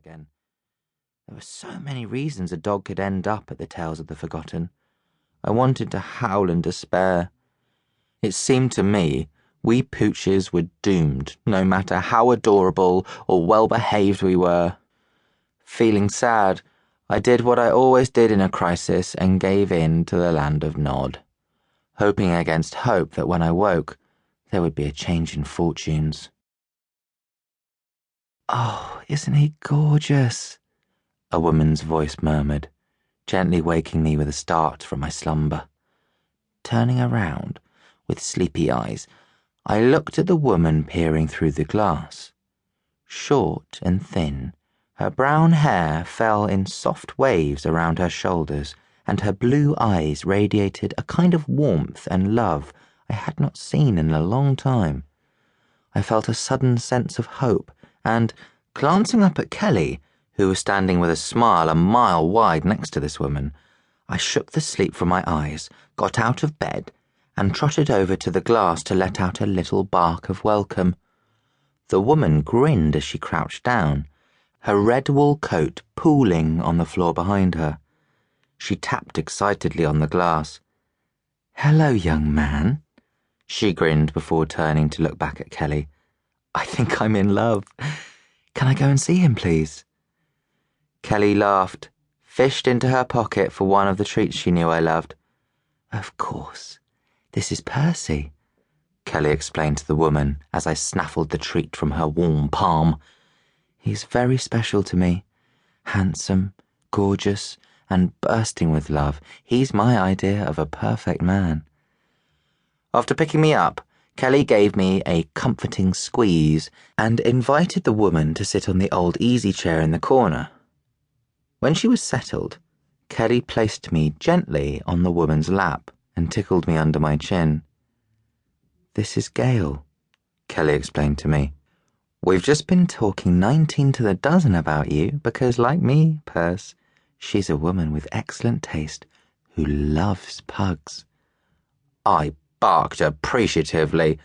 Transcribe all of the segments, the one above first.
again. There were so many reasons a dog could end up at the Tales of the Forgotten. I wanted to howl in despair. It seemed to me we pooches were doomed, no matter how adorable or well-behaved we were. Feeling sad, I did what I always did in a crisis and gave in to the land of Nod, hoping against hope that when I woke, there would be a change in fortunes. "Oh, isn't he gorgeous?" a woman's voice murmured, gently waking me with a start from my slumber. Turning around, with sleepy eyes, I looked at the woman peering through the glass. Short and thin, her brown hair fell in soft waves around her shoulders, and her blue eyes radiated a kind of warmth and love I had not seen in a long time. I felt a sudden sense of hope, and, glancing up at Kelly, who was standing with a smile a mile wide next to this woman, I shook the sleep from my eyes, got out of bed, and trotted over to the glass to let out a little bark of welcome. The woman grinned as she crouched down, her red wool coat pooling on the floor behind her. She tapped excitedly on the glass. "Hello, young man," she grinned before turning to look back at Kelly. "I think I'm in love. Can I go and see him, please?" Kelly laughed, fished into her pocket for one of the treats she knew I loved. "Of course. This is Percy," Kelly explained to the woman as I snaffled the treat from her warm palm. "He's very special to me. Handsome, gorgeous, and bursting with love. He's my idea of a perfect man." After picking me up, Kelly gave me a comforting squeeze and invited the woman to sit on the old easy chair in the corner. When she was settled, Kelly placed me gently on the woman's lap and tickled me under my chin. "This is Gail," Kelly explained to me. "We've just been talking 19 to the dozen about you because, like me, Percy, she's a woman with excellent taste who loves pugs." I barked appreciatively.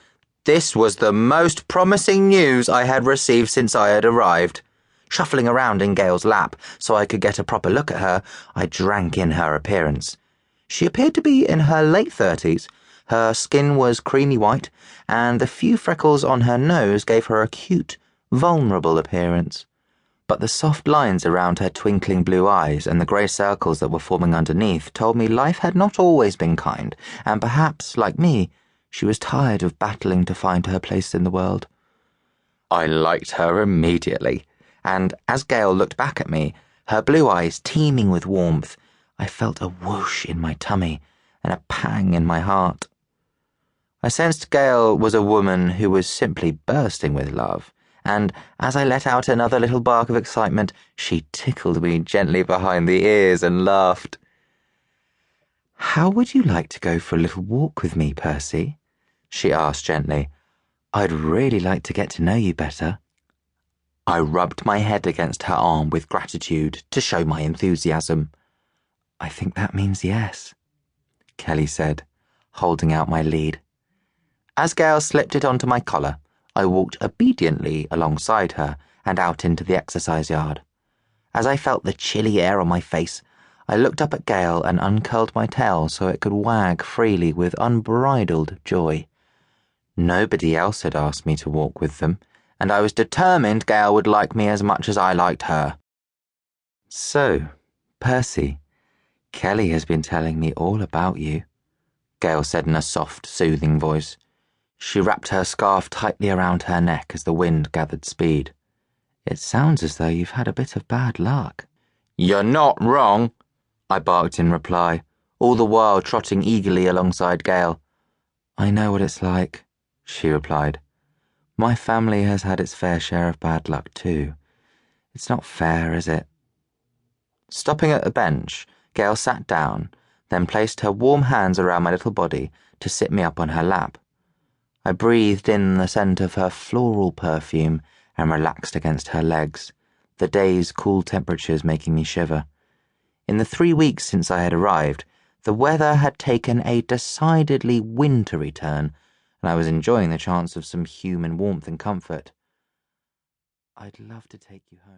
This was the most promising news I had received since I had arrived. Shuffling around in Gail's lap so I could get a proper look at her, I drank in her appearance. She appeared to be in her late 30s. Her skin was creamy white, and the few freckles on her nose gave her a cute, vulnerable appearance. But the soft lines around her twinkling blue eyes and the grey circles that were forming underneath told me life had not always been kind, and perhaps, like me, she was tired of battling to find her place in the world. I liked her immediately, and as Gail looked back at me, her blue eyes teeming with warmth, I felt a whoosh in my tummy and a pang in my heart. I sensed Gail was a woman who was simply bursting with love, and as I let out another little bark of excitement, she tickled me gently behind the ears and laughed. "How would you like to go for a little walk with me, Percy?" she asked gently. "I'd really like to get to know you better." I rubbed my head against her arm with gratitude to show my enthusiasm. "I think that means yes," Kelly said, holding out my lead. As Gail slipped it onto my collar, I walked obediently alongside her and out into the exercise yard. As I felt the chilly air on my face, I looked up at Gail and uncurled my tail so it could wag freely with unbridled joy. Nobody else had asked me to walk with them, and I was determined Gail would like me as much as I liked her. "So, Percy, Kelly has been telling me all about you," Gail said in a soft, soothing voice. She wrapped her scarf tightly around her neck as the wind gathered speed. "It sounds as though you've had a bit of bad luck." "You're not wrong," I barked in reply, all the while trotting eagerly alongside Gail. "I know what it's like," she replied. "My family has had its fair share of bad luck too. It's not fair, is it?" Stopping at the bench, Gail sat down, then placed her warm hands around my little body to sit me up on her lap. I breathed in the scent of her floral perfume and relaxed against her legs, the day's cool temperatures making me shiver. In the 3 weeks since I had arrived, the weather had taken a decidedly wintry turn, and I was enjoying the chance of some human warmth and comfort. "I'd love to take you home."